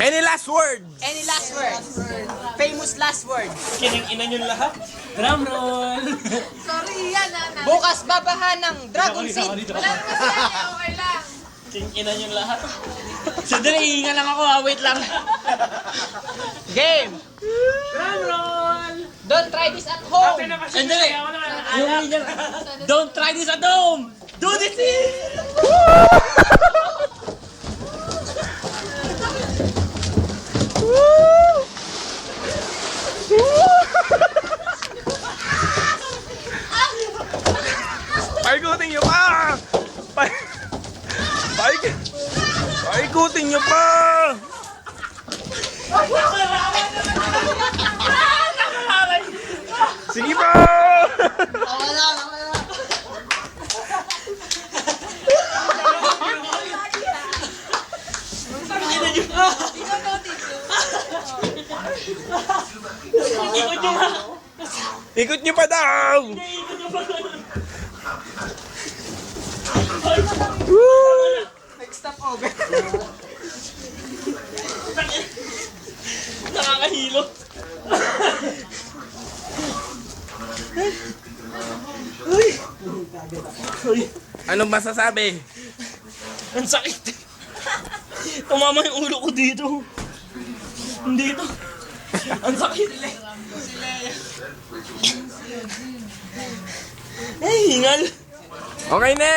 Any last words? Any last words? Famous last words. Kining-ina nyo lahat. Drum roll. Sorry yan, Nana. Bukas babahan ng dragon seed. Wala naman sila, okay lang. Kining-ina nyo lahat. Sandali, hihinga lang ako ha. Wait lang. Game! Drum roll. Don't try this at home! Sandali. Yung hindi don't try this at home. Do this here. Paikutin nyo pa! Paikutin nyo pa! Sige pa! Ikot nyo ha. Ikot nyo pa daw! Next stop over. Nakakahilo. Anong masasabi? Ang sakit. Tumama yung ulo ko dito. Dito. Ang sakit. Ay, hingal. Okay, next!